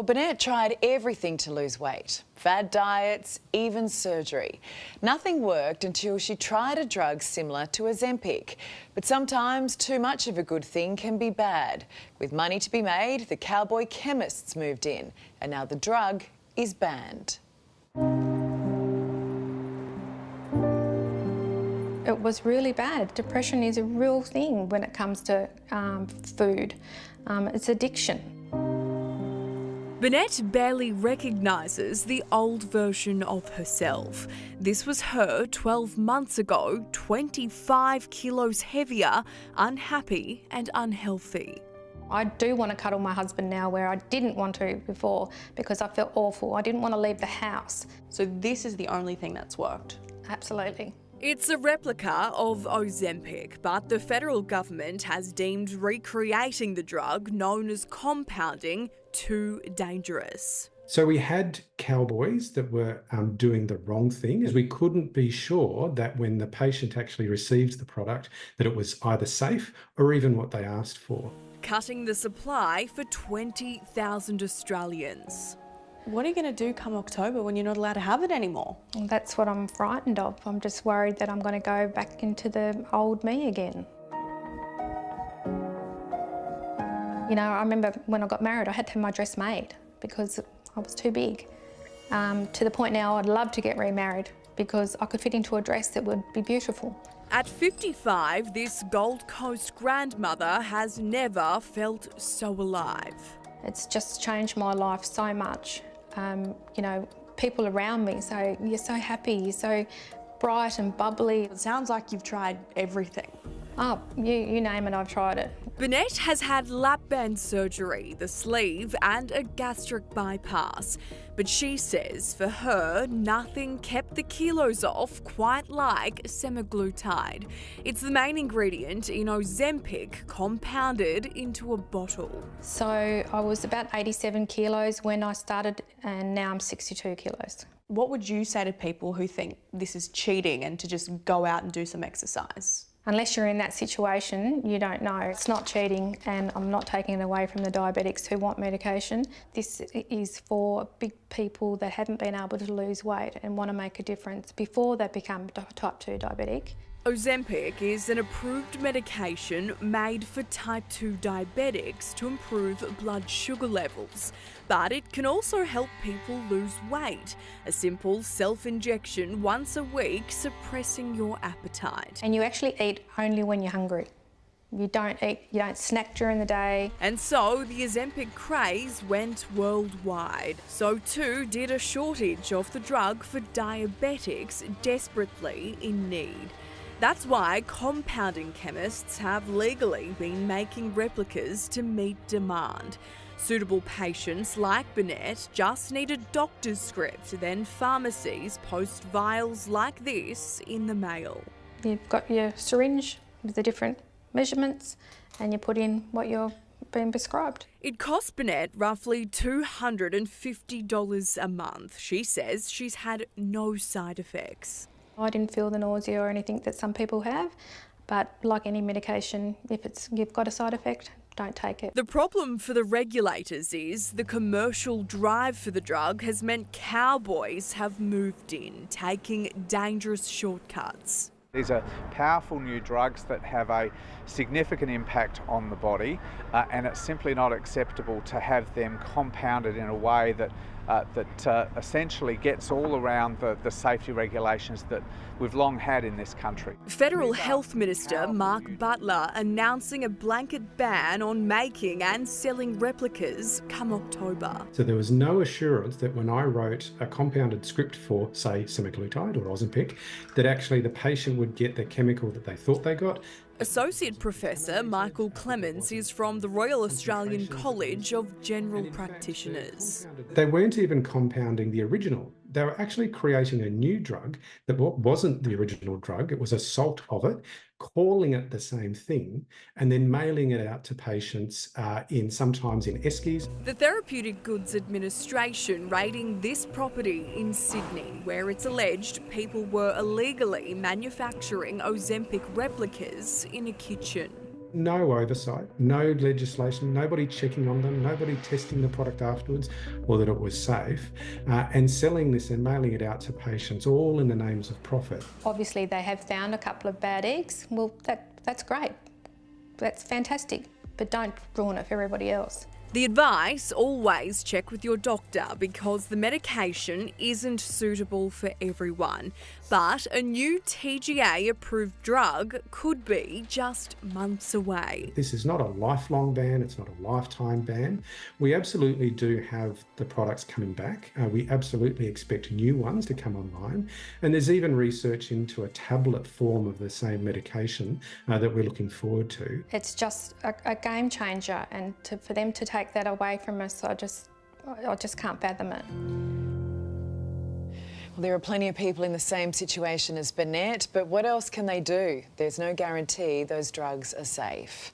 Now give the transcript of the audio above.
Burnett tried everything to lose weight. Fad diets, even surgery. Nothing worked until she tried a drug similar to Ozempic. But sometimes too much of a good thing can be bad. With money to be made, the cowboy chemists moved in, and now the drug is banned. It was really bad. Depression is a real thing when it comes to food. It's addiction. Burnett barely recognises the old version of herself. This was her 12 months ago, 25 kilos heavier, unhappy and unhealthy. I do want to cuddle my husband now where I didn't want to before because I felt awful. I didn't want to leave the house. So this is the only thing that's worked? Absolutely. It's a replica of Ozempic, but the federal government has deemed recreating the drug, known as compounding, too dangerous. So we had cowboys that were doing the wrong thing, as we couldn't be sure that when the patient actually receives the product that it was either safe or even what they asked for. Cutting the supply for 20,000 Australians. What are you going to do come October when you're not allowed to have it anymore? And that's what I'm frightened of. I'm just worried that I'm going to go back into the old me again. You know, I remember when I got married, I had to have my dress made because I was too big. To the point now I'd love to get remarried because I could fit into a dress that would be beautiful. At 55, this Gold Coast grandmother has never felt so alive. It's just changed my life so much. You know, people around me say, you're so happy, you're so bright and bubbly. It sounds like you've tried everything. Oh, you name it, I've tried it. Burnett has had lap band surgery, the sleeve and a gastric bypass. But she says for her, nothing kept the kilos off quite like semaglutide. It's the main ingredient in Ozempic, compounded into a bottle. So I was about 87 kilos when I started and now I'm 62 kilos. What would you say to people who think this is cheating and to just go out and do some exercise? Unless you're in that situation, you don't know. It's not cheating, and I'm not taking it away from the diabetics who want medication. This is for big people that haven't been able to lose weight and want to make a difference before they become type 2 diabetic. Ozempic is an approved medication made for type 2 diabetics to improve blood sugar levels. But it can also help people lose weight. A simple self-injection once a week, suppressing your appetite. And you actually eat only when you're hungry. You don't snack during the day. And so the Ozempic craze went worldwide. So too did a shortage of the drug for diabetics desperately in need. That's why compounding chemists have legally been making replicas to meet demand. Suitable patients like Burnett just need a doctor's script, then pharmacies post vials like this in the mail. You've got your syringe with the different measurements and you put in what you're being prescribed. It costs Burnett roughly $250 a month. She says she's had no side effects. I didn't feel the nausea or anything that some people have, but like any medication, if you've got a side effect, don't take it. The problem for the regulators is the commercial drive for the drug has meant cowboys have moved in, taking dangerous shortcuts. These are powerful new drugs that have a significant impact on the body, and it's simply not acceptable to have them compounded in a way that essentially gets all around the safety regulations that we've long had in this country. Federal Health Minister Mark Butler announcing a blanket ban on making and selling replicas come October. So there was no assurance that when I wrote a compounded script for, say, semaglutide or Ozempic, that actually the patient would get the chemical that they thought they got. Associate Professor Michael Clements is from the Royal Australian College of General Practitioners. They weren't even compounding the original. They were actually creating a new drug that wasn't the original drug. It was a salt of it, calling it the same thing, and then mailing it out to patients sometimes in eskies. The Therapeutic Goods Administration raiding this property in Sydney, where it's alleged people were illegally manufacturing Ozempic replicas in a kitchen. No oversight, no legislation, nobody checking on them, nobody testing the product afterwards or that it was safe, and selling this and mailing it out to patients, all in the names of profit. Obviously, they have found a couple of bad eggs. Well, that's great. That's fantastic, but don't ruin it for everybody else. The advice, always check with your doctor because the medication isn't suitable for everyone. But a new TGA-approved drug could be just months away. This is not a lifelong ban, it's not a lifetime ban. We absolutely do have the products coming back. We absolutely expect new ones to come online. And there's even research into a tablet form of the same medication that we're looking forward to. It's just a game changer, and for them to take that away from us, I just can't fathom it. Well, there are plenty of people in the same situation as Burnett, but what else can they do? There's no guarantee those drugs are safe.